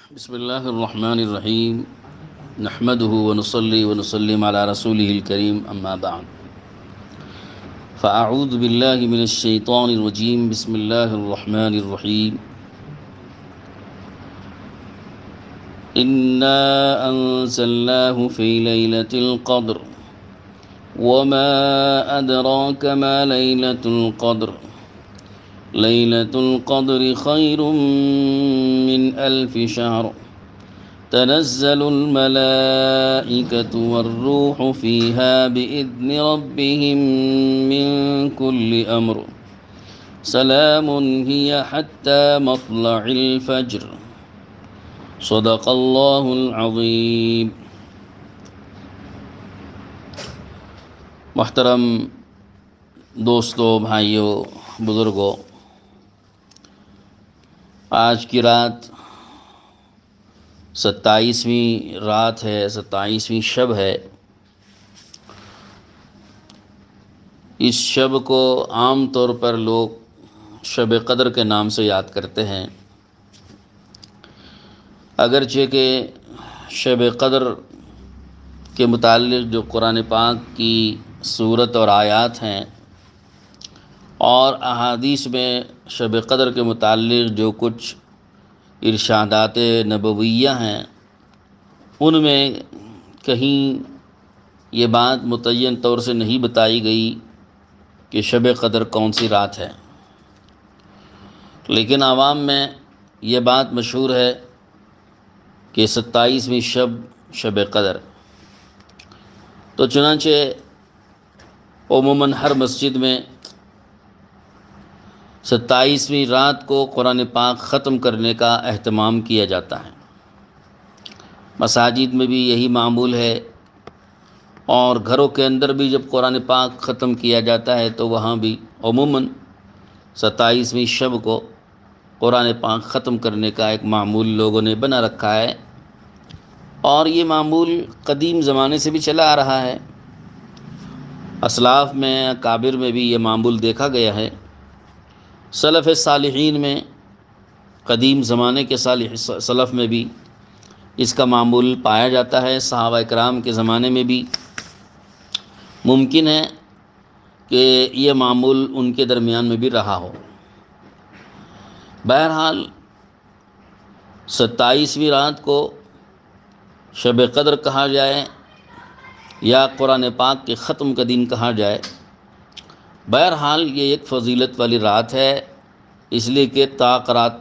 بسم الله الرحمن الرحيم نحمده ونصلي ونسلم على رسوله الكريم أما بعد فأعوذ بالله من الشيطان الرجيم بسم الله الرحمن الرحيم إنا أنزلناه في ليلة القدر وما أدراك ما ليلة القدر ليلة القدر خير من 1000 شهر تنزل الملائكة والروح فيها بإذن ربهم من كل أمر سلام هي حتى مطلع الفجر صدق الله العظيم۔ محترم دوستو، بھائیو، بزرگوں، آج کی رات 27ویں رات ہے، 27ویں شب ہے۔ اس شب کو عام طور پر لوگ شب قدر کے نام سے یاد کرتے ہیں، اگرچہ کہ شب قدر کے متعلق جو قرآن پاک کی صورت اور آیات ہیں اور احادیث میں شب قدر کے متعلق جو کچھ ارشادات نبویہ ہیں، ان میں کہیں یہ بات متعین طور سے نہیں بتائی گئی کہ شب قدر کون سی رات ہے، لیکن عوام میں یہ بات مشہور ہے کہ 27ویں شب قدر۔ تو چنانچہ عموماً ہر مسجد میں 27ویں رات کو قرآن پاک ختم کرنے کا اہتمام کیا جاتا ہے۔ مساجد میں بھی یہی معمول ہے، اور گھروں کے اندر بھی جب قرآن پاک ختم کیا جاتا ہے تو وہاں بھی عموماً 27ویں شب کو قرآن پاک ختم کرنے کا ایک معمول لوگوں نے بنا رکھا ہے، اور یہ معمول قدیم زمانے سے بھی چلا آ رہا ہے۔ اسلاف میں، اکابر میں بھی یہ معمول دیکھا گیا ہے۔ سلف صالحین میں، قدیم زمانے کے سلف میں بھی اس کا معمول پایا جاتا ہے۔ صحابہ کرام کے زمانے میں بھی ممکن ہے کہ یہ معمول ان کے درمیان میں بھی رہا ہو۔ بہرحال 27ویں رات کو شب قدر کہا جائے یا قرآن پاک کے ختم کا دن کہا جائے، بہرحال یہ ایک فضیلت والی رات ہے، اس لیے کہ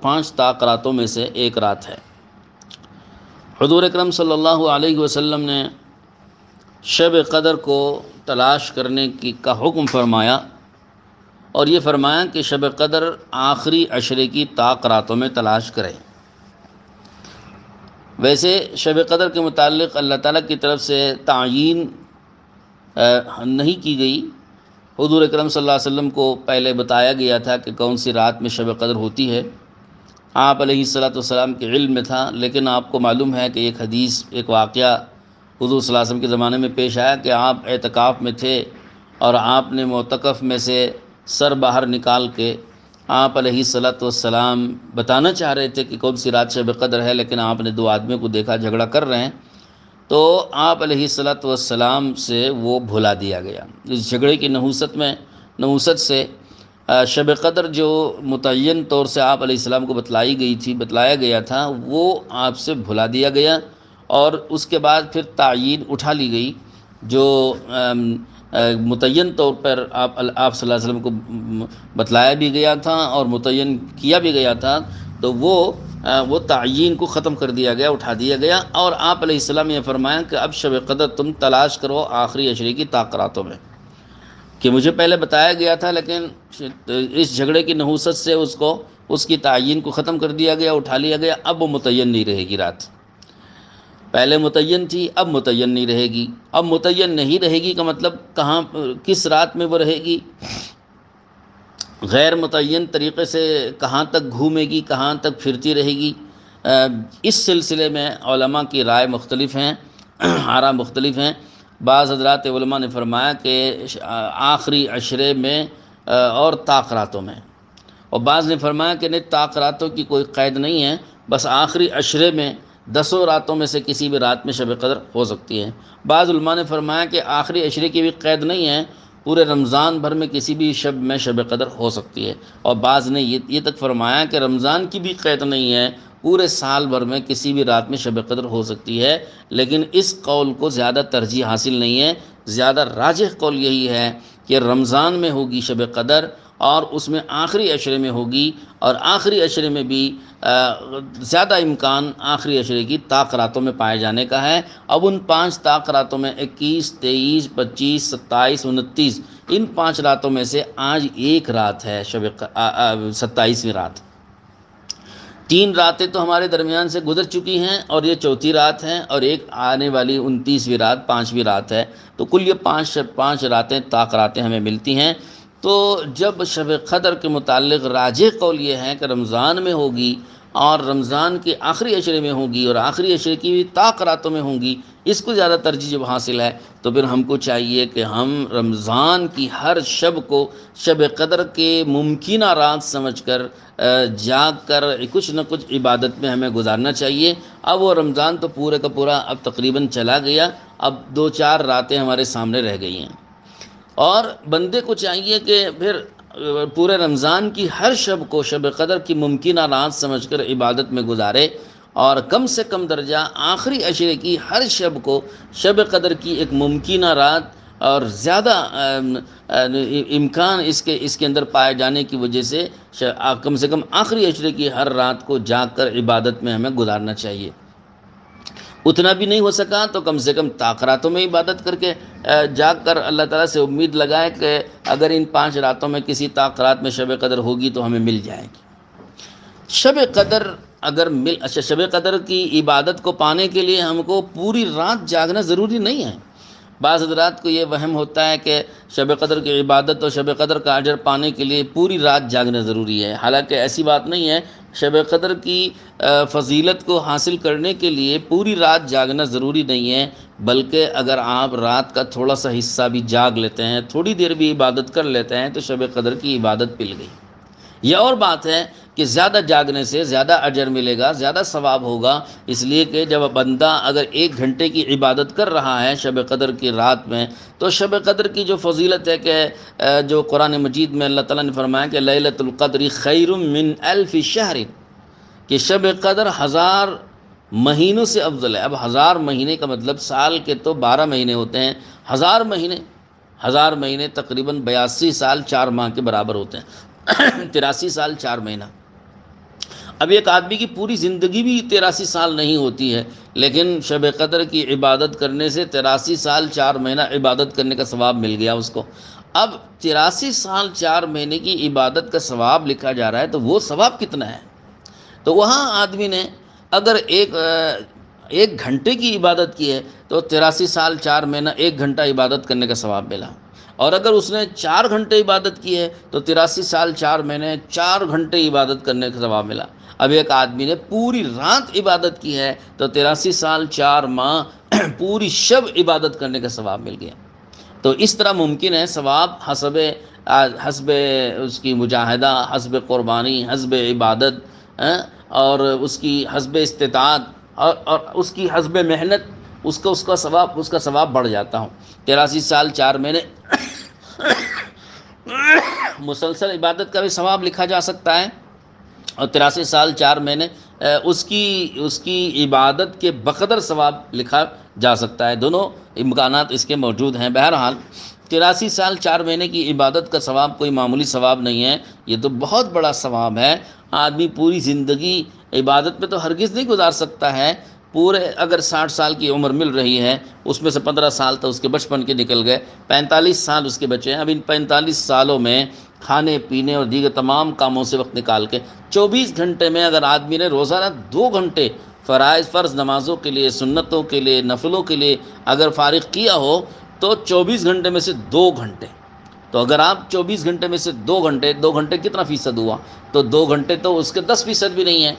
5 راتوں میں سے ایک رات ہے۔ حضور اکرم صلی اللہ علیہ وسلم نے شب قدر کو تلاش کرنے کا حکم فرمایا، اور یہ فرمایا کہ شب قدر آخری عشرے کی راتوں میں تلاش کریں۔ ویسے شب قدر کے متعلق اللہ تعالیٰ کی طرف سے تعیین نہیں کی گئی۔ حضور اکرم صلی اللہ علیہ وسلم کو پہلے بتایا گیا تھا کہ کون سی رات میں شب قدر ہوتی ہے، آپ علیہ السلام کے علم میں تھا، لیکن آپ کو معلوم ہے کہ ایک حدیث، ایک واقعہ حضور صلی اللہ علیہ وسلم کے زمانے میں پیش آیا کہ آپ اعتکاف میں تھے اور آپ نے معتکف میں سے سر باہر نکال کے آپ علیہ السلام بتانا چاہ رہے تھے کہ کون سی رات شب قدر ہے، لیکن آپ نے 2 آدمیوں کو دیکھا جھگڑا کر رہے ہیں، تو آپ علیہ السلام سے وہ بھلا دیا گیا۔ اس جھگڑے کی نحوست سے شب قدر جو متعین طور سے آپ علیہ السلام کو بتلایا گیا تھا، وہ آپ سے بھلا دیا گیا، اور اس کے بعد پھر تعیین اٹھا لی گئی جو متعین طور پر آپ صلی اللہ علیہ وسلم کو بتلایا بھی گیا تھا اور متعین کیا بھی گیا تھا، تو وہ تعیین کو ختم کر دیا گیا، اٹھا دیا گیا، اور آپ علیہ السلام یہ فرمایا کہ اب شب قدر تم تلاش کرو آخری عشرے کی راتوں میں، کہ مجھے پہلے بتایا گیا تھا لیکن اس جھگڑے کی نحوست سے اس کی تعیین کو ختم کر دیا گیا، اٹھا لیا گیا، اب وہ متعین نہیں رہے گی رات۔ پہلے متعین تھی، اب متعین نہیں رہے گی۔ اب متعین نہیں رہے گی کا مطلب کس رات میں وہ رہے گی؟ غیر متعین طریقے سے کہاں تک گھومے گی، کہاں تک پھرتی رہے گی؟ اس سلسلے میں علماء کی رائے مختلف ہیں، آراء مختلف ہیں۔ بعض حضرات علماء نے فرمایا کہ آخری عشرے میں اور راتوں میں، اور بعض نے فرمایا کہ نہیں، راتوں کی کوئی قید نہیں ہے، بس آخری عشرے میں 10 راتوں میں سے کسی بھی رات میں شب قدر ہو سکتی ہے۔ بعض علماء نے فرمایا کہ آخری عشرے کی بھی قید نہیں ہے، پورے رمضان بھر میں کسی بھی شب میں شب قدر ہو سکتی ہے، اور بعض نے یہ تک فرمایا کہ رمضان کی بھی قید نہیں ہے، پورے سال بھر میں کسی بھی رات میں شب قدر ہو سکتی ہے۔ لیکن اس قول کو زیادہ ترجیح حاصل نہیں ہے، زیادہ راجح قول یہی ہے کہ رمضان میں ہوگی شب قدر، اور اس میں آخری عشرے میں ہوگی، اور آخری عشرے میں بھی زیادہ امکان آخری عشرے کی طاق راتوں میں پائے جانے کا ہے۔ اب ان 5 طاق راتوں میں 21، 23، 25، 27، 29، ان 5 راتوں میں سے آج ایک رات ہے 27ویں رات۔ 3 راتیں تو ہمارے درمیان سے گزر چکی ہیں، اور یہ 4تھی رات ہے، اور ایک آنے والی 29ویں رات 5ویں رات ہے، تو کل یہ 5 راتیں طاق راتیں ہمیں ملتی ہیں۔ تو جب شب قدر کے متعلق راجح قول یہ ہے کہ رمضان میں ہوگی، اور رمضان کے آخری عشرے میں ہوگی، اور آخری عشرے کی بھی طاق راتوں میں ہوگی، اس کو زیادہ ترجیح جب حاصل ہے، تو پھر ہم کو چاہیے کہ ہم رمضان کی ہر شب کو شب قدر کے ممکنہ رات سمجھ کر جاگ کر کچھ نہ کچھ عبادت میں ہمیں گزارنا چاہیے۔ اب وہ رمضان تو پورے کا پورا اب تقریباً چلا گیا، اب 2-4 راتیں ہمارے سامنے رہ گئی ہیں، اور بندے کو چاہیے کہ پھر پورے رمضان کی ہر شب کو شب قدر کی ممکنہ رات سمجھ کر عبادت میں گزارے، اور کم سے کم درجہ آخری عشرے کی ہر شب کو شب قدر کی ایک ممکنہ رات، اور زیادہ امکان اس کے اندر پائے جانے کی وجہ سے کم سے کم آخری عشرے کی ہر رات کو جاگ کر عبادت میں ہمیں گزارنا چاہیے۔ اتنا بھی نہیں ہو سکا تو کم سے کم طاق راتوں میں عبادت کر کے جاگ کر اللہ تعالیٰ سے امید لگائے کہ اگر ان 5 راتوں میں کسی طاق رات میں شب قدر ہوگی تو ہمیں مل جائے گی۔ شب قدر شب قدر کی عبادت کو پانے کے لیے ہم کو پوری رات جاگنا ضروری نہیں ہے۔ بعض حضرات کو یہ وہم ہوتا ہے کہ شب قدر کی عبادت اور شب قدر کا اجر پانے کے لیے پوری رات جاگنا ضروری ہے، حالانکہ ایسی بات نہیں ہے۔ شب قدر کی فضیلت کو حاصل کرنے کے لیے پوری رات جاگنا ضروری نہیں ہے، بلکہ اگر آپ رات کا تھوڑا سا حصہ بھی جاگ لیتے ہیں، تھوڑی دیر بھی عبادت کر لیتے ہیں، تو شب قدر کی عبادت مل گئی۔ یہ اور بات ہے کہ زیادہ جاگنے سے زیادہ اجر ملے گا، زیادہ ثواب ہوگا، اس لیے کہ جب بندہ اگر 1 گھنٹے کی عبادت کر رہا ہے شب قدر کی رات میں، تو شب قدر کی جو فضیلت ہے کہ جو قرآن مجید میں اللہ تعالیٰ نے فرمایا کہ لیلۃ القدر خیر من الف شہر، کہ شب قدر 1000 مہینوں سے افضل ہے۔ اب 1000 مہینے کا مطلب سال کے تو 12 مہینے ہوتے ہیں، 1000 مہینے تقریباً 82 سال 4 ماہ کے برابر ہوتے ہیں، 83 سال 4 مہینہ۔ اب ایک آدمی کی پوری زندگی بھی 83 سال نہیں ہوتی ہے، لیکن شب قدر کی عبادت کرنے سے 83 سال 4 مہینہ عبادت کرنے کا ثواب مل گیا اس کو۔ اب 83 سال 4 مہینے کی عبادت کا ثواب لکھا جا رہا ہے، تو وہ ثواب کتنا ہے؟ تو وہاں آدمی نے اگر ایک گھنٹے کی عبادت کی ہے تو 83 سال 4 مہینہ 1 گھنٹہ عبادت کرنے کا ثواب ملا، اور اگر اس نے 4 گھنٹے عبادت کی ہے تو 83 سال 4 مہینے 4 گھنٹے عبادت کرنے کا ثواب ملا۔ اب ایک آدمی نے پوری رات عبادت کی ہے تو 83 سال 4 ماہ پوری شب عبادت کرنے کا ثواب مل گیا۔ تو اس طرح ممکن ہے ثواب حسب اس کی مجاہدہ، حسب قربانی، حسب عبادت، اور اس کی حسب استطاعت، اور اس کی حسب محنت، اس کا ثواب بڑھ جاتا ہوں۔ 83 سال 4 مہینے مسلسل عبادت کا بھی ثواب لکھا جا سکتا ہے، اور 83 سال 4 مہینے اس کی عبادت کے بقدر ثواب لکھا جا سکتا ہے۔ دونوں امکانات اس کے موجود ہیں۔ بہرحال 83 سال 4 مہینے کی عبادت کا ثواب کوئی معمولی ثواب نہیں ہے، یہ تو بہت بڑا ثواب ہے۔ آدمی پوری زندگی عبادت میں تو ہرگز نہیں گزار سکتا ہے۔ پورے اگر 60 سال کی عمر مل رہی ہے، اس میں سے 15 سال تو اس کے بچپن کے نکل گئے، 45 سال اس کے بچے ہیں۔ اب ان 45 سالوں میں کھانے پینے اور دیگر تمام کاموں سے وقت نکال کے 24 گھنٹے میں اگر آدمی نے روزانہ 2 گھنٹے فرض نمازوں کے لیے، سنتوں کے لیے، نفلوں کے لیے اگر فارغ کیا ہو، تو 24 گھنٹے میں سے 2 گھنٹے، تو اگر آپ 24 گھنٹے میں سے 2 گھنٹے کتنا فیصد ہوا؟ تو 2 گھنٹے تو اس کے 10% بھی نہیں ہیں،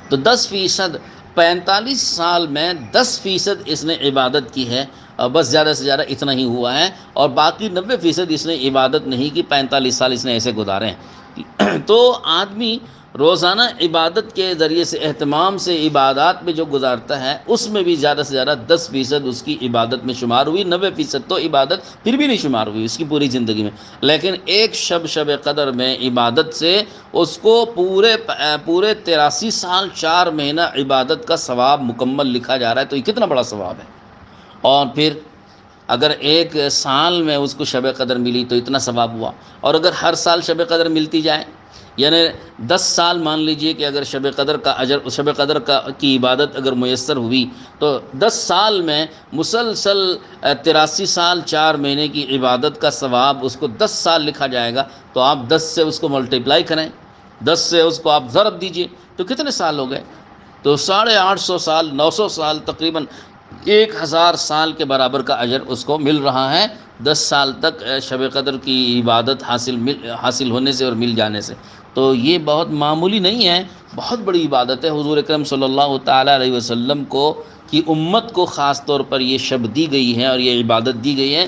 تو 10%، 45 سال میں 10% اس نے عبادت کی ہے، اور بس زیادہ سے زیادہ اتنا ہی ہوا ہے، اور باقی 90% اس نے عبادت نہیں کی، 45 سال اس نے ایسے گزارے ہیں۔ تو آدمی روزانہ عبادت کے ذریعے سے اہتمام سے عبادات میں جو گزارتا ہے اس میں بھی زیادہ سے زیادہ 10% اس کی عبادت میں شمار ہوئی، 90% تو عبادت پھر بھی نہیں شمار ہوئی اس کی پوری زندگی میں، لیکن ایک شب قدر میں عبادت سے اس کو پورے 83 سال 4 مہینہ عبادت کا ثواب مکمل لکھا جا رہا ہے، تو یہ کتنا بڑا ثواب ہے۔ اور پھر اگر ایک سال میں اس کو شب قدر ملی تو اتنا ثواب ہوا، اور اگر ہر سال شب قدر ملتی جائے، یعنی 10 سال مان لیجئے کہ اگر شب قدر کا اجر، شب قدر کی عبادت اگر میسر ہوئی تو 10 سال میں مسلسل 83 سال 4 مہینے کی عبادت کا ثواب اس کو 10 سال لکھا جائے گا، تو آپ 10 سے اس کو ملٹیپلائی کریں، 10 سے اس کو آپ ضرب دیجئے تو کتنے سال ہو گئے؟ تو 850 سال، 900 سال، تقریباً 1000 سال کے برابر کا اجر اس کو مل رہا ہے 10 سال تک شب قدر کی عبادت حاصل ہونے سے اور مل جانے سے۔ تو یہ بہت معمولی نہیں ہے، بہت بڑی عبادت ہے۔ حضور اکرم صلی اللہ تعالیٰ علیہ وسلم کی امت کو خاص طور پر یہ شب دی گئی ہے اور یہ عبادت دی گئی ہے۔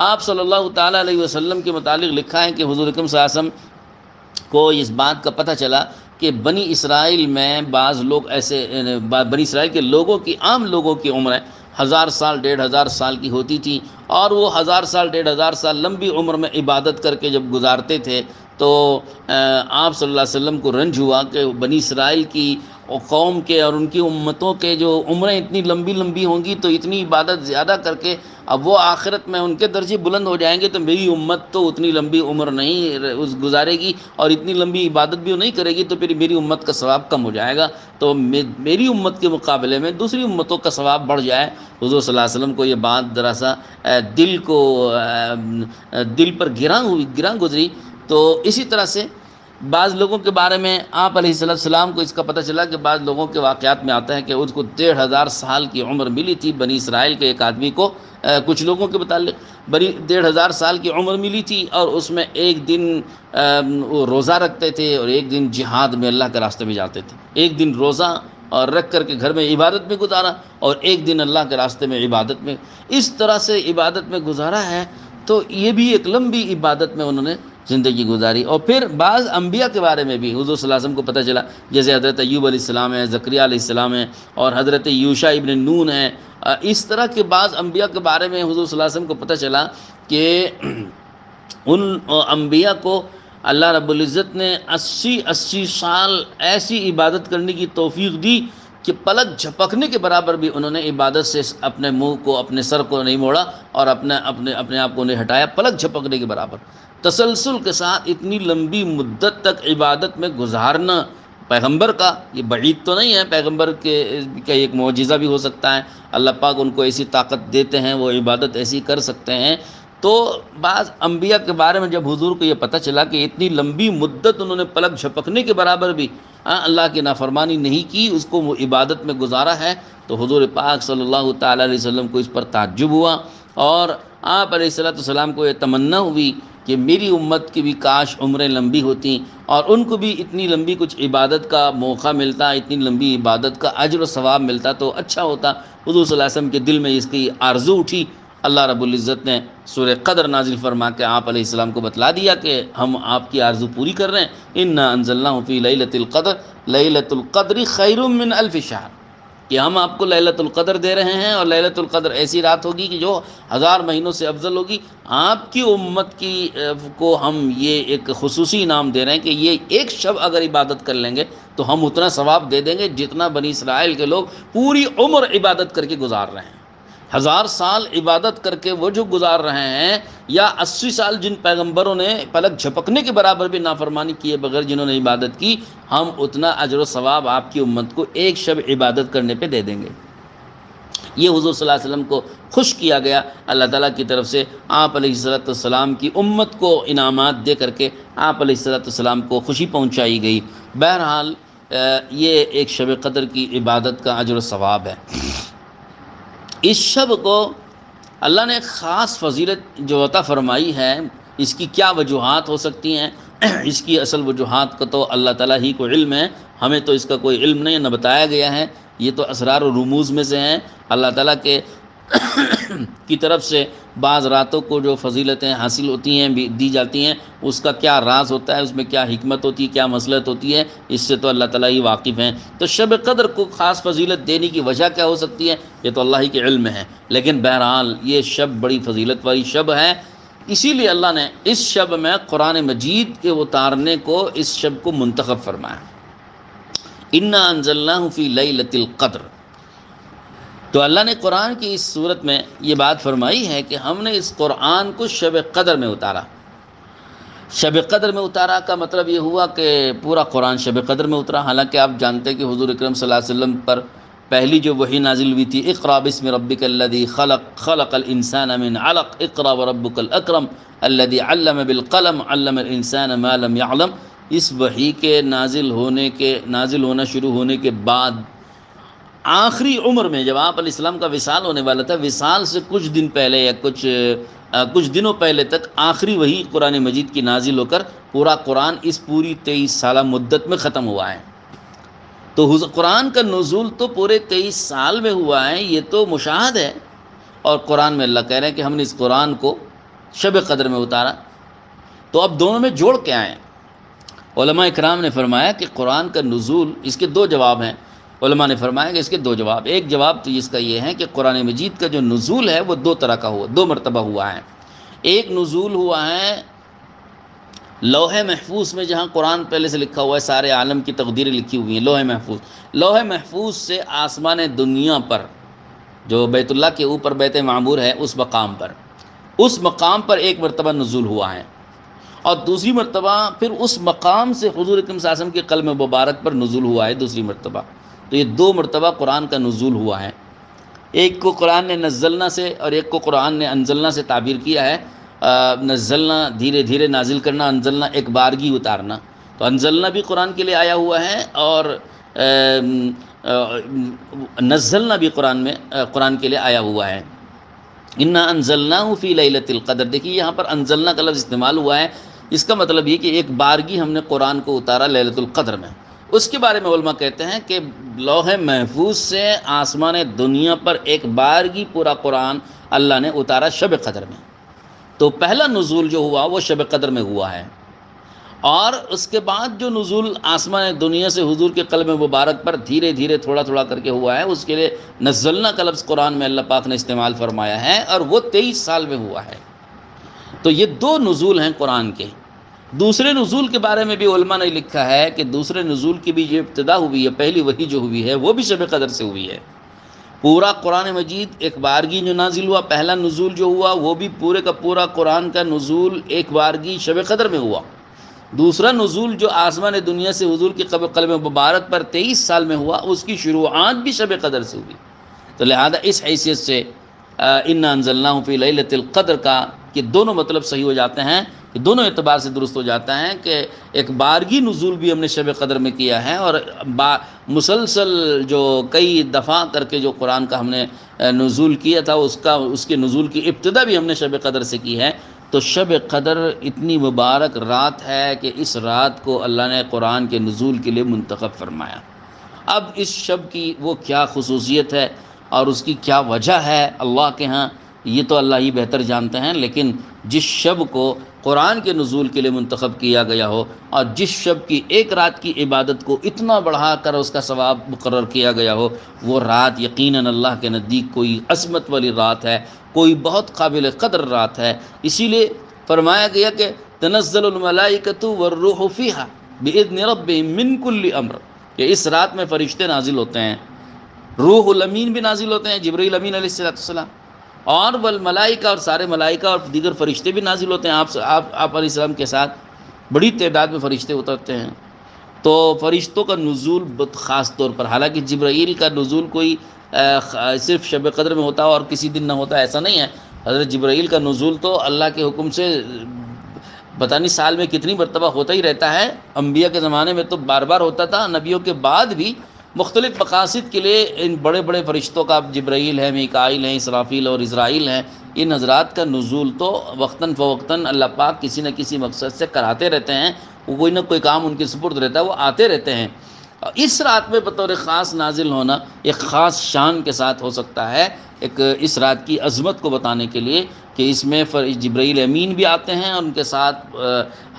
آپ صلی اللہ تعالیٰ علیہ وسلم کے متعلق لکھا ہے کہ حضور اکرم صلی اللہ علیہ وسلم کو اس بات کا پتہ چلا کہ بنی اسرائیل میں بعض لوگ ایسے، بنی اسرائیل کے لوگوں کی، عام لوگوں کی عمریں 1000 سال 1500 سال کی ہوتی تھی، اور وہ 1000 سال 1500 سال لمبی عمر میں عبادت کر کے جب گزارتے تھے تو آپ صلی اللہ علیہ وسلم کو رنج ہوا کہ بنی اسرائیل کی قوم کے اور ان کی امتوں کے جو عمریں اتنی لمبی لمبی ہوں گی تو اتنی عبادت زیادہ کر کے اب وہ آخرت میں ان کے درجے بلند ہو جائیں گے، تو میری امت تو اتنی لمبی عمر نہیں گزارے گی اور اتنی لمبی عبادت بھی نہیں کرے گی، تو پھر میری امت کا ثواب کم ہو جائے گا، تو میری امت کے مقابلے میں دوسری امتوں کا ثواب بڑھ جائے۔ حضور صلی اللہ علیہ وسلم کو یہ بات ذرا دل پر گراں گزری۔ تو اسی طرح سے بعض لوگوں کے بارے میں آپ علیہ السلام کو اس کا پتہ چلا کہ بعض لوگوں کے واقعات میں آتا ہے کہ اس کو 1500 سال کی عمر ملی تھی، بنی اسرائیل کے ایک آدمی کو، کچھ لوگوں کے متعلق 1500 سال کی عمر ملی تھی، اور اس میں ایک دن وہ روزہ رکھتے تھے اور ایک دن جہاد میں اللہ کے راستے میں جاتے تھے، ایک دن روزہ اور رکھ کر کے گھر میں عبادت میں گزارا اور ایک دن اللہ کے راستے میں عبادت میں، اس طرح سے عبادت میں گزارا ہے۔ تو یہ بھی ایک لمبی عبادت میں انہوں نے زندگی گزاری۔ اور پھر بعض انبیاء کے بارے میں بھی حضور صلی اللہ علیہ وسلم کو پتہ چلا، جیسے حضرت ایوب علیہ السلام ہے، زکریہ علیہ السلام ہے، اور حضرت یوشع ابن نون ہے، اس طرح کے بعض انبیاء کے بارے میں حضور صلی اللہ علیہ وسلم کو پتہ چلا کہ ان انبیاء کو اللہ رب العزت نے 80 سال ایسی عبادت کرنے کی توفیق دی کہ پلک جھپکنے کے برابر بھی انہوں نے عبادت سے اپنے منہ کو، اپنے سر کو نہیں موڑا اور اپنے آپ کو نہیں ہٹایا، پلک جھپکنے کے برابر تسلسل کے ساتھ اتنی لمبی مدت تک عبادت میں گزارنا پیغمبر کا، یہ بعید تو نہیں ہے، پیغمبر کے ایک معجزہ بھی ہو سکتا ہے، اللہ پاک ان کو ایسی طاقت دیتے ہیں، وہ عبادت ایسی کر سکتے ہیں۔ تو بعض انبیاء کے بارے میں جب حضور کو یہ پتہ چلا کہ اتنی لمبی مدت انہوں نے پلک جھپکنے کے برابر بھی اللہ کی نافرمانی نہیں کی، اس کو وہ عبادت میں گزارا ہے، تو حضور پاک صلی اللہ تعالیٰ علیہ وسلم کو اس پر تعجب ہوا، اور آپ علیہ السلام کو یہ تمنا ہوئی کہ میری امت کی بھی کاش عمریں لمبی ہوتیں اور ان کو بھی اتنی لمبی کچھ عبادت کا موقع ملتا، اتنی لمبی عبادت کا اجر و ثواب ملتا تو اچھا ہوتا۔ حضور صلی اللہ علیہ وسلم کے دل میں اس کی آرزو اٹھی۔ اللہ رب العزت نے سورہ قدر نازل فرما کے آپ علیہ السلام کو بتلا دیا کہ ہم آپ کی آرزو پوری کر رہے ہیں، انا انزلناہ فی لیلۃ القدر، لیلۃ القدر خیر من الف شہر، کہ ہم آپ کو لیلۃ القدر دے رہے ہیں، اور لیلۃ القدر ایسی رات ہوگی کہ جو 1000 مہینوں سے افضل ہوگی۔ آپ کی امت کو ہم یہ ایک خصوصی انعام دے رہے ہیں کہ یہ ایک شب اگر عبادت کر لیں گے تو ہم اتنا ثواب دے دیں گے جتنا بنی اسرائیل کے لوگ پوری عمر عبادت کر کے گزار رہے ہیں۔ 1000 سال عبادت کر کے وہ جو گزار رہے ہیں، یا 80 سال جن پیغمبروں نے پلک جھپکنے کے برابر بھی نافرمانی کیے بغیر جنہوں نے عبادت کی، ہم اتنا اجر و ثواب آپ کی امت کو ایک شب عبادت کرنے پہ دے دیں گے۔ یہ حضور صلی اللہ علیہ وسلم کو خوش کیا گیا اللہ تعالیٰ کی طرف سے، آپ علیہ السلام کی امت کو انعامات دے کر کے آپ علیہ السلام کو خوشی پہنچائی گئی۔ بہرحال یہ ایک شب قدر کی عبادت کا اجر و ثواب ہے۔ اس شب کو اللہ نے خاص فضیلت جو عطا فرمائی ہے، اس کی کیا وجوہات ہو سکتی ہیں؟ اس کی اصل وجوہات کا تو اللہ تعالیٰ ہی کو علم ہے، ہمیں تو اس کا کوئی علم نہیں، نہ بتایا گیا ہے، یہ تو اسرار و رموز میں سے ہیں۔ اللہ تعالیٰ کے کی طرف سے بعض راتوں کو جو فضیلتیں حاصل ہوتی ہیں دی جاتی ہیں، اس کا کیا راز ہوتا ہے، اس میں کیا حکمت ہوتی ہے، کیا مصلحت ہوتی ہے، اس سے تو اللہ تعالیٰ ہی واقف ہیں۔ تو شب قدر کو خاص فضیلت دینے کی وجہ کیا ہو سکتی ہے، یہ تو اللہ ہی کے علم ہے، لیکن بہرحال یہ شب بڑی فضیلت والی شب ہے، اسی لیے اللہ نے اس شب میں قرآن مجید کے اتارنے کو، اس شب کو منتخب فرمایا۔ انا انزلناہ فی لیلۃ القدر، تو اللہ نے قرآن کی اس صورت میں یہ بات فرمائی ہے کہ ہم نے اس قرآن کو شب قدر میں اتارا۔ شب قدر میں اتارا کا مطلب یہ ہوا کہ پورا قرآن شب قدر میں اترا، حالانکہ آپ جانتے ہیں کہ حضور اکرم صلی اللہ علیہ وسلم پر پہلی جو وحی نازل ہوئی تھی، اقرأ بسم ربک الذی خلق خلق الانسان من علق اقرأ وربک الاکرم الذی علم بالقلم علم الانسان ما لم يعلم، اس وحی کے نازل ہونا شروع ہونے کے بعد آخری عمر میں جب آپ علیہ السلام کا وصال ہونے والا تھا، وصال سے کچھ دن پہلے یا کچھ دنوں پہلے تک آخری وحی قرآن مجید کی نازل ہو کر پورا قرآن اس پوری 23 سالہ مدت میں ختم ہوا ہے۔ تو قرآن کا نزول تو پورے 23 سال میں ہوا ہے، یہ تو مشاہد ہے، اور قرآن میں اللہ کہہ رہے ہیں کہ ہم نے اس قرآن کو شب قدر میں اتارا۔ تو اب دونوں میں جوڑ کے آئیں، علماء اکرام نے فرمایا کہ قرآن کا نزول، اس کے دو جواب ہیں، علماء نے فرمایا کہ اس کے دو جواب، ایک جواب تو اس کا یہ ہے کہ قرآن مجید کا جو نزول ہے وہ دو طرح کا ہوا، دو مرتبہ ہوا ہے۔ ایک نزول ہوا ہے لوح محفوظ میں، جہاں قرآن پہلے سے لکھا ہوا ہے، سارے عالم کی تقدیریں لکھی ہوئی ہیں، لوح محفوظ سے آسمان دنیا پر، جو بیت اللہ کے اوپر بیت معمور ہے، اس مقام پر ایک مرتبہ نزول ہوا ہے، اور دوسری مرتبہ پھر اس مقام سے حضور اکرم صلی اللہ علیہ وسلم کے قلب مبارک پر نزول ہوا ہے دوسری مرتبہ۔ تو یہ دو مرتبہ قرآن کا نزول ہوا ہے، ایک کو قرآن نے نزلنا سے اور ایک کو قرآن نے انزلنا سے تعبیر کیا ہے۔ نزلنا دھیرے دھیرے نازل کرنا، انزلنا ایک بارگی اتارنا، تو انزلنا بھی قرآن کے لیے آیا ہوا ہے، اور نزلنا بھی قرآن کے لیے آیا ہوا ہے۔ انا انزلناہ فی لیلۃ القدر، دیکھیے یہاں پر انزلنا کا لفظ استعمال ہوا ہے، اس کا مطلب یہ کہ ایک بارگی ہم نے قرآن کو اتارا لیلۃ القدر میں۔ اس کے بارے میں علماء کہتے ہیں کہ لوح محفوظ سے آسمان دنیا پر ایک بارگی پورا قرآن اللہ نے اتارا شب قدر میں۔ تو پہلا نزول جو ہوا وہ شب قدر میں ہوا ہے، اور اس کے بعد جو نزول آسمان دنیا سے حضور کے قلب مبارک پر دھیرے دھیرے تھوڑا تھوڑا کر کے ہوا ہے، اس کے لیے نزلنا کا لفظ قرآن میں اللہ پاک نے استعمال فرمایا ہے، اور وہ 23 سال میں ہوا ہے۔ تو یہ دو نزول ہیں قرآن کے۔ دوسرے نزول کے بارے میں بھی علماء نے لکھا ہے کہ دوسرے نزول کی بھی جو ابتدا ہوئی ہے، پہلی وحی جو ہوئی ہے وہ بھی شب قدر سے ہوئی ہے۔ پورا قرآن مجید ایک بارگی جو نازل ہوا، پہلا نزول جو ہوا وہ بھی پورے کا پورا قرآن کا نزول ایک بارگی شب قدر میں ہوا۔ دوسرا نزول جو آسمان دنیا سے حضور کے قلب مبارک پر 23 سال میں ہوا، اس کی شروعات بھی شب قدر سے ہوئی۔ تو لہذا اس حیثیت سے انا انزلناہ فی لیلۃ القدر کا کہ دونوں مطلب صحیح ہو جاتے ہیں، کہ دونوں اعتبار سے درست ہو جاتا ہے کہ ایک بارگی نزول بھی ہم نے شب قدر میں کیا ہے، اور مسلسل جو کئی دفعہ کر کے جو قرآن کا ہم نے نزول کیا تھا، اس کے نزول کی ابتدا بھی ہم نے شب قدر سے کی ہے۔ تو شب قدر اتنی مبارک رات ہے کہ اس رات کو اللہ نے قرآن کے نزول کے لیے منتخب فرمایا۔ اب اس شب کی وہ کیا خصوصیت ہے اور اس کی کیا وجہ ہے اللہ کے ہاں، یہ تو اللہ ہی بہتر جانتے ہیں، لیکن جس شب کو قرآن کے نزول کے لیے منتخب کیا گیا ہو، اور جس شب کی ایک رات کی عبادت کو اتنا بڑھا کر اس کا ثواب مقرر کیا گیا ہو، وہ رات یقیناً اللہ کے نزدیک کوئی عظمت والی رات ہے، کوئی بہت قابل قدر رات ہے۔ اسی لیے فرمایا گیا کہ تنزل الملائکۃ والروح فیہا باذن ربہم من کل امر، کہ اس رات میں فرشتے نازل ہوتے ہیں، روح الامین بھی نازل ہوتے ہیں، جبرائیل امین علیہ السلام، اور والملائکہ، اور سارے ملائکہ اور دیگر فرشتے بھی نازل ہوتے ہیں آپ علیہ السلام کے ساتھ، بڑی تعداد میں فرشتے اترتے ہیں۔ تو فرشتوں کا نزول بہت خاص طور پر، حالانکہ جبرائیل کا نزول کوئی صرف شب قدر میں ہوتا اور کسی دن نہ ہوتا، ایسا نہیں ہے۔ حضرت جبرائیل کا نزول تو اللہ کے حکم سے پتہ نہیں سال میں کتنی مرتبہ ہوتا ہی رہتا ہے، انبیاء کے زمانے میں تو بار بار ہوتا تھا، نبیوں کے بعد بھی مختلف مقاصد کے لیے ان بڑے بڑے فرشتوں کا، جبرائیل ہے، میکائیل ہیں، اسرافیل اور اسرائیل ہیں، ان حضرات کا نزول تو وقتاً فوقتاً اللہ پاک کسی نہ کسی مقصد سے کراتے رہتے ہیں، کوئی نہ کوئی کام ان کے سپرد رہتا ہے، وہ آتے رہتے ہیں۔ اس رات میں بطور خاص نازل ہونا ایک خاص شان کے ساتھ ہو سکتا ہے، ایک اس رات کی عظمت کو بتانے کے لیے کہ اس میں جبرائیل امین بھی آتے ہیں اور ان کے ساتھ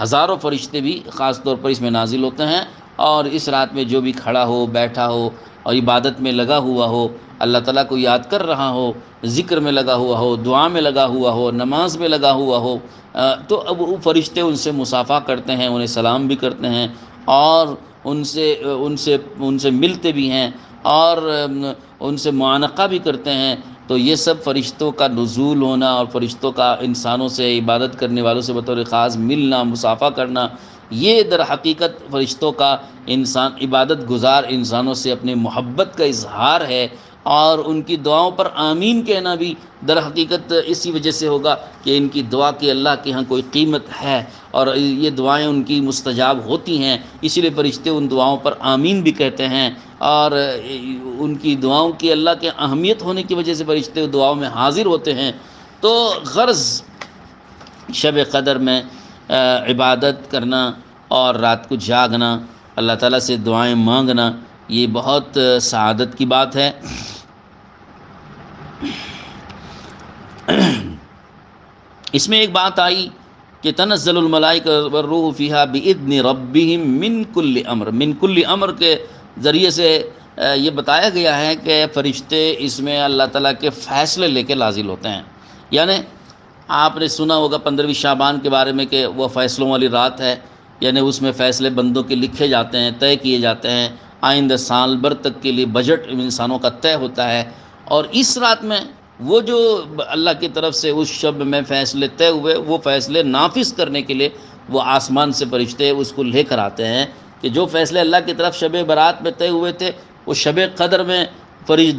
ہزاروں فرشتے بھی خاص طور پر اس میں نازل ہوتے ہیں، اور اس رات میں جو بھی کھڑا ہو، بیٹھا ہو اور عبادت میں لگا ہوا ہو، اللہ تعالیٰ کو یاد کر رہا ہو، ذکر میں لگا ہوا ہو، دعا میں لگا ہوا ہو، نماز میں لگا ہوا ہو، تو اب وہ فرشتے ان سے مصافحہ کرتے ہیں، انہیں سلام بھی کرتے ہیں اور ان سے ملتے بھی ہیں اور ان سے معانقہ بھی کرتے ہیں۔ تو یہ سب فرشتوں کا نزول ہونا اور فرشتوں کا انسانوں سے، عبادت کرنے والوں سے بطور خاص ملنا، مصافحہ کرنا، یہ در حقیقت فرشتوں کا انسان عبادت گزار انسانوں سے اپنے محبت کا اظہار ہے، اور ان کی دعاؤں پر آمین کہنا بھی در حقیقت اسی وجہ سے ہوگا کہ ان کی دعا کی اللہ کے ہاں کوئی قیمت ہے اور یہ دعائیں ان کی مستجاب ہوتی ہیں، اسی لیے فرشتے ان دعاؤں پر آمین بھی کہتے ہیں، اور ان کی دعاؤں کی اللہ کے اہمیت ہونے کی وجہ سے فرشتے دعاؤں میں حاضر ہوتے ہیں۔ تو غرض شب قدر میں عبادت کرنا اور رات کو جاگنا، اللہ تعالیٰ سے دعائیں مانگنا، یہ بہت سعادت کی بات ہے۔ اس میں ایک بات آئی کہ تنزل الملائکہ والروح فیہا باذن ربہم من کل امر، من کل امر کے ذریعے سے یہ بتایا گیا ہے کہ فرشتے اس میں اللہ تعالیٰ کے فیصلے لے کے نازل ہوتے ہیں۔ یعنی آپ نے سنا ہوگا 15ویں شعبان کے بارے میں کہ وہ فیصلوں والی رات ہے، یعنی اس میں فیصلے بندوں کے لکھے جاتے ہیں، طے کیے جاتے ہیں، آئندہ سال بھر تک کے لیے بجٹ انسانوں کا طے ہوتا ہے، اور اس رات میں وہ جو اللہ کی طرف سے اس شب میں فیصلے طے ہوئے، وہ فیصلے نافذ کرنے کے لیے وہ آسمان سے فرشتے اس کو لے کر آتے ہیں کہ جو فیصلے اللہ کی طرف شب برات میں طے ہوئے تھے، وہ شب قدر میں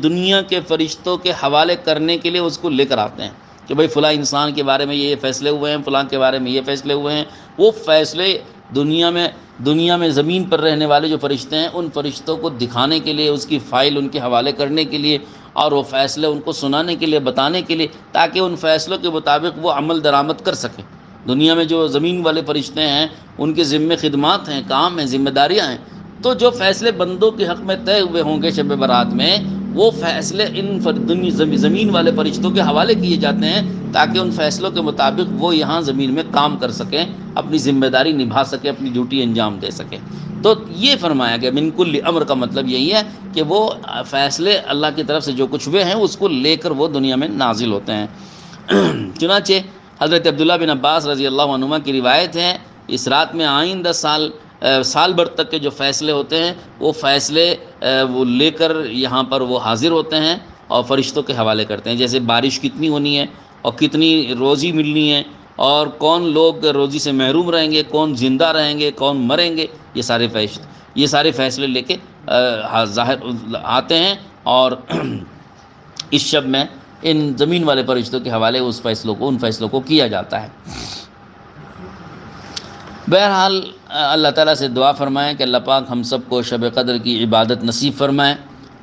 دنیا کے فرشتوں کے حوالے کرنے کے لیے اس کو لے کر آتے ہیں کہ بھئی فلاں انسان کے بارے میں یہ فیصلے ہوئے ہیں، فلاں کے بارے میں یہ فیصلے ہوئے ہیں۔ وہ فیصلے دنیا میں زمین پر رہنے والے جو فرشتے ہیں، ان فرشتوں کو دکھانے کے لیے، اس کی فائل ان کے حوالے کرنے کے لیے، اور وہ فیصلے ان کو سنانے کے لیے، بتانے کے لیے، تاکہ ان فیصلوں کے مطابق وہ عمل درآمد کر سکیں۔ دنیا میں جو زمین والے فرشتے ہیں، ان کے ذمے خدمات ہیں، کام ہیں، ذمہ داریاں ہیں، تو جو فیصلے بندوں کے حق میں طے ہوئے ہوں گے شب برات میں، وہ فیصلے ان زمین والے فرشتوں کے حوالے کیے جاتے ہیں تاکہ ان فیصلوں کے مطابق وہ یہاں زمین میں کام کر سکیں، اپنی ذمہ داری نبھا سکیں، اپنی ڈیوٹی انجام دے سکیں۔ تو یہ فرمایا گیا من کل امر کا مطلب یہی ہے کہ وہ فیصلے اللہ کی طرف سے جو کچھ ہوئے ہیں اس کو لے کر وہ دنیا میں نازل ہوتے ہیں۔ چنانچہ حضرت عبداللہ بن عباس رضی اللہ عنہما کی روایت ہے، اس رات میں آئندہ سال بھر تک کے جو فیصلے ہوتے ہیں، وہ فیصلے وہ لے کر یہاں پر وہ حاضر ہوتے ہیں اور فرشتوں کے حوالے کرتے ہیں، جیسے بارش کتنی ہونی ہے اور کتنی روزی ملنی ہے، اور کون لوگ روزی سے محروم رہیں گے، کون زندہ رہیں گے، کون مریں گے، یہ سارے فیصلے لے کے ظاہر آتے ہیں، اور اس شب میں ان زمین والے فرشتوں کے حوالے ان فیصلوں کو کیا جاتا ہے۔ بہرحال اللہ تعالیٰ سے دعا فرمائیں کہ اللہ پاک ہم سب کو شب قدر کی عبادت نصیب فرمائیں،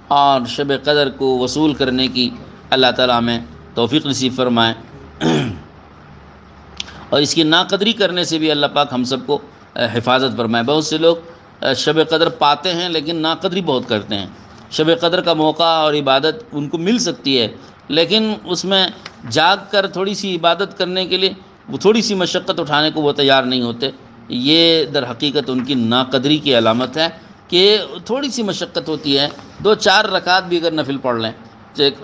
اور شب قدر کو وصول کرنے کی اللہ تعالیٰ ہمیں توفیق نصیب فرمائیں، اور اس کی ناقدری کرنے سے بھی اللہ پاک ہم سب کو حفاظت فرمائے۔ بہت سے لوگ شب قدر پاتے ہیں لیکن ناقدری بہت کرتے ہیں۔ شب قدر کا موقع اور عبادت ان کو مل سکتی ہے، لیکن اس میں جاگ کر تھوڑی سی عبادت کرنے کے لیے وہ تھوڑی سی مشقت اٹھانے کو وہ تیار نہیں ہوتے۔ یہ در حقیقت ان کی ناقدری کی علامت ہے کہ تھوڑی سی مشقت ہوتی ہے، 2-4 رکعت بھی اگر نفل پڑھ لیں،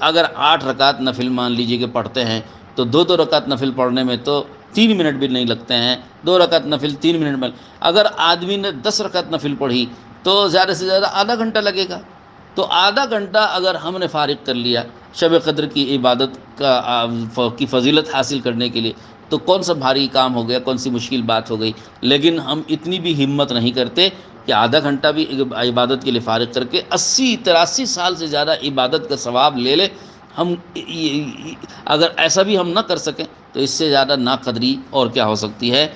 اگر 8 رکعت نفل مان لیجیے کہ پڑھتے ہیں، تو 2 رکعت نفل پڑھنے میں تو 3 منٹ بھی نہیں لگتے ہیں، 2 رکعت نفل 3 منٹ میں۔ اگر آدمی نے 10 رکعت نفل پڑھی تو زیادہ سے زیادہ آدھا گھنٹہ لگے گا، تو آدھا گھنٹہ اگر ہم نے فارغ کر لیا شب قدر کی عبادت کی فضیلت حاصل کرنے کے لیے، تو کون سا بھاری کام ہو گیا، کون سی مشکل بات ہو گئی۔ لیکن ہم اتنی بھی ہمت نہیں کرتے کہ آدھا گھنٹہ بھی عبادت کے لیے فارغ کر کے 80-83 سال سے زیادہ عبادت کا ثواب لے لیں۔ ہم اگر ایسا بھی ہم نہ کر سکیں تو اس سے زیادہ ناقدری اور کیا ہو سکتی ہے۔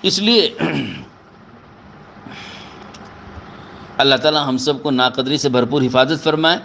اس لیے اللہ تعالیٰ ہم سب کو ناقدری سے بھرپور حفاظت فرمائے۔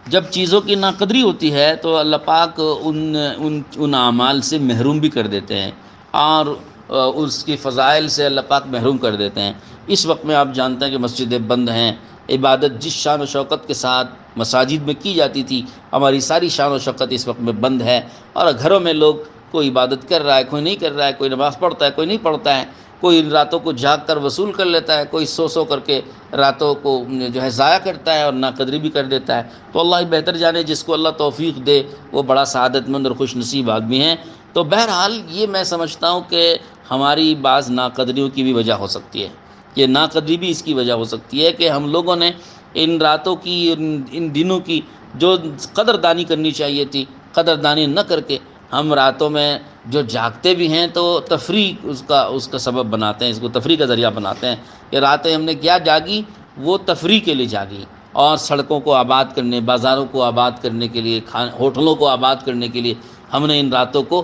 جب چیزوں کی ناقدری ہوتی ہے تو اللہ پاک ان اعمال سے محروم بھی کر دیتے ہیں، اور اس کی فضائل سے اللہ پاک محروم کر دیتے ہیں۔ اس وقت میں آپ جانتے ہیں کہ مسجدیں بند ہیں، عبادت جس شان و شوکت کے ساتھ مساجد میں کی جاتی تھی، ہماری ساری شان و شوکت اس وقت میں بند ہے، اور گھروں میں لوگ کوئی عبادت کر رہا ہے، کوئی نہیں کر رہا ہے، کوئی نماز پڑھتا ہے، کوئی نہیں پڑھتا ہے، کوئی ان راتوں کو جاگ کر وصول کر لیتا ہے، کوئی سو کر کے راتوں کو جو ہے ضائع کرتا ہے اور ناقدری بھی کر دیتا ہے۔ تو اللہ ہی بہتر جانے، جس کو اللہ توفیق دے وہ بڑا سعادت مند اور خوش نصیب آدمی ہیں۔ تو بہرحال یہ میں سمجھتا ہوں کہ ہماری بعض ناقدریوں کی بھی وجہ ہو سکتی ہے، یہ ناقدری بھی اس کی وجہ ہو سکتی ہے کہ ہم لوگوں نے ان راتوں کی، ان دنوں کی جو قدردانی کرنی چاہیے تھی، قدردانی نہ کر کے ہم راتوں میں جو جاگتے بھی ہیں تو تفریح اس کا سبب بناتے ہیں، اس کو تفریح کا ذریعہ بناتے ہیں کہ راتیں ہم نے کیا جاگی، وہ تفریح کے لیے جاگی، اور سڑکوں کو آباد کرنے، بازاروں کو آباد کرنے کے لیے، ہوٹلوں کو آباد کرنے کے لیے ہم نے ان راتوں کو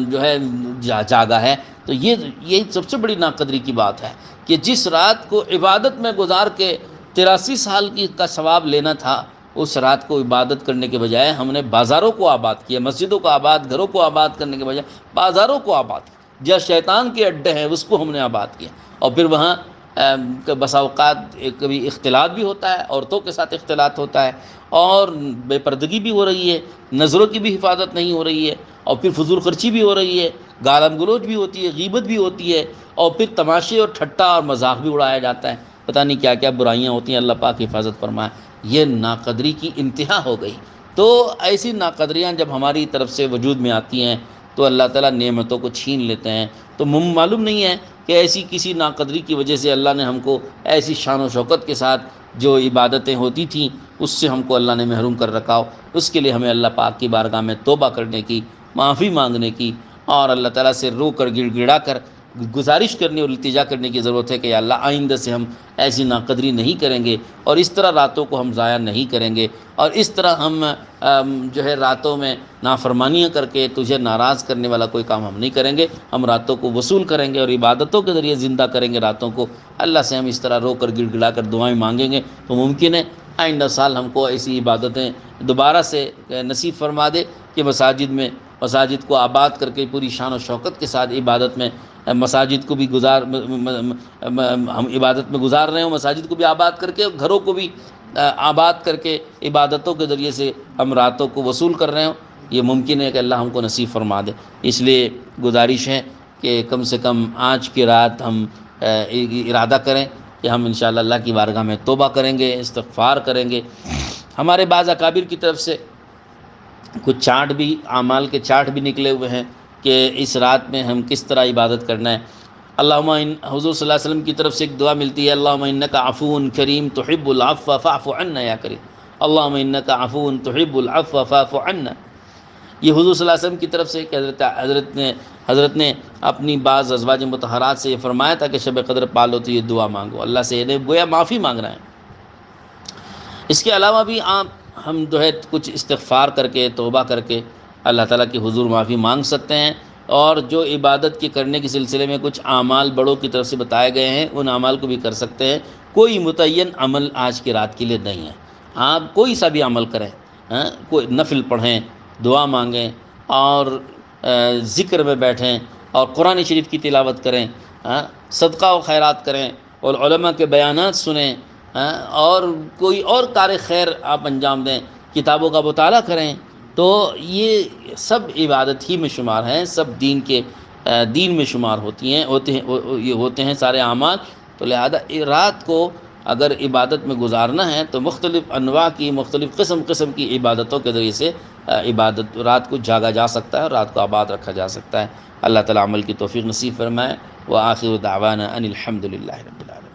جو ہے جاگا ہے۔ تو یہ سب سے بڑی ناقدری کی بات ہے کہ جس رات کو عبادت میں گزار کے 83 سال کا ثواب لینا تھا، اس رات کو عبادت کرنے کے بجائے ہم نے بازاروں کو آباد کیا، مسجدوں کو آباد، گھروں کو آباد کرنے کے بجائے بازاروں کو آباد کیا، جہاں شیطان کے اڈے ہیں اس کو ہم نے آباد کیا، اور پھر وہاں بسا اوقات کبھی اختلاط بھی ہوتا ہے، عورتوں کے ساتھ اختلاط ہوتا ہے، اور بے پردگی بھی ہو رہی ہے، نظروں کی بھی حفاظت نہیں ہو رہی ہے، اور پھر فضول خرچی بھی ہو رہی ہے، گالم گلوچ بھی ہوتی ہے، غیبت بھی ہوتی ہے، اور پھر تماشے اور ٹھٹا اور مذاق بھی اڑایا جاتا ہے، پتہ نہیں کیا کیا برائیاں ہوتی ہیں، اللہ پاک حفاظت فرمائے۔ یہ ناقدری کی انتہا ہو گئی۔ تو ایسی ناقدریاں جب ہماری طرف سے وجود میں آتی ہیں تو اللہ تعالیٰ نعمتوں کو چھین لیتے ہیں۔ تو معلوم نہیں ہے کہ ایسی کسی ناقدری کی وجہ سے اللہ نے ہم کو ایسی شان و شوکت کے ساتھ جو عبادتیں ہوتی تھیں اس سے ہم کو اللہ نے محروم کر رکھا ہو۔ اس کے لیے ہمیں اللہ پاک کی بارگاہ میں توبہ کرنے کی، معافی مانگنے کی، اور اللہ تعالیٰ سے رو کر گڑ گڑا کر گزارش کرنے اور التجا کرنے کی ضرورت ہے کہ یا اللہ آئندہ سے ہم ایسی ناقدری نہیں کریں گے، اور اس طرح راتوں کو ہم ضائع نہیں کریں گے، اور اس طرح ہم جو ہے راتوں میں نافرمانیاں کر کے تجھے ناراض کرنے والا کوئی کام ہم نہیں کریں گے۔ ہم راتوں کو وصول کریں گے اور عبادتوں کے ذریعے زندہ کریں گے راتوں کو۔ اللہ سے ہم اس طرح رو کر گڑ گڑا کر دعائیں مانگیں گے تو ممکن ہے آئندہ سال ہم کو ایسی عبادتیں دوبارہ سے نصیب فرما دے کہ مساجد کو آباد کر کے پوری شان و شوکت کے ساتھ عبادت میں، مساجد کو بھی ہم عبادت میں گزار رہے ہوں، مساجد کو بھی آباد کر کے، گھروں کو بھی آباد کر کے عبادتوں کے ذریعے سے ہم راتوں کو وصول کر رہے ہوں۔ یہ ممکن ہے کہ اللہ ہم کو نصیب فرما دے۔ اس لیے گزارش ہے کہ کم سے کم آج کی رات ہم ارادہ کریں کہ ہم انشاءاللہ اللہ کی بارگاہ میں توبہ کریں گے، استغفار کریں گے۔ ہمارے بعض اکابر کی طرف سے کچھ چارٹ بھی، اعمال کے چارٹ بھی نکلے ہوئے ہیں کہ اس رات میں ہم کس طرح عبادت کرنا ہے۔ اللہم حضور صلی اللہ علیہ وسلم کی طرف سے ایک دعا ملتی ہے، اللہم انک عفو کریم تحب العفو فاعف عنا یا کریم، اللہم انک عفو تحب العفو فاعف عنا۔ یہ حضور صلی اللہ علیہ وسلم کی طرف سے کہ حضرت نے اپنی بعض ازواج مطہرات سے یہ فرمایا تھا کہ شب قدر پالو تو یہ دعا مانگو، اللہ سے انہیں گویا معافی مانگ رہے ہیں۔ اس کے علاوہ بھی ہم جو ہے کچھ استغفار کر کے، توبہ کر کے اللہ تعالیٰ کی حضور معافی مانگ سکتے ہیں، اور جو عبادت کے کرنے کے سلسلے میں کچھ اعمال بڑوں کی طرف سے بتائے گئے ہیں ان اعمال کو بھی کر سکتے ہیں۔ کوئی متعین عمل آج کی رات کے لیے نہیں ہے، آپ کوئی سا بھی عمل کریں، کوئی نفل پڑھیں، دعا مانگیں، اور ذکر میں بیٹھیں، اور قرآن شریف کی تلاوت کریں، صدقہ و خیرات کریں، اور علماء کے بیانات سنیں، اور کوئی اور کار خیر آپ انجام دیں، کتابوں کا مطالعہ کریں، تو یہ سب عبادت ہی میں شمار ہیں، سب دین میں شمار ہوتے ہیں سارے اعمال۔ تو لہذا رات کو اگر عبادت میں گزارنا ہے تو مختلف انواع کی، مختلف قسم کی عبادتوں کے ذریعے سے رات کو جاگا جا سکتا ہے اور رات کو آباد رکھا جا سکتا ہے۔ اللہ تعالیٰ عمل کی توفیق نصیب فرمائے۔ وآخر دعوانا ان الحمد للہ رب العالمین۔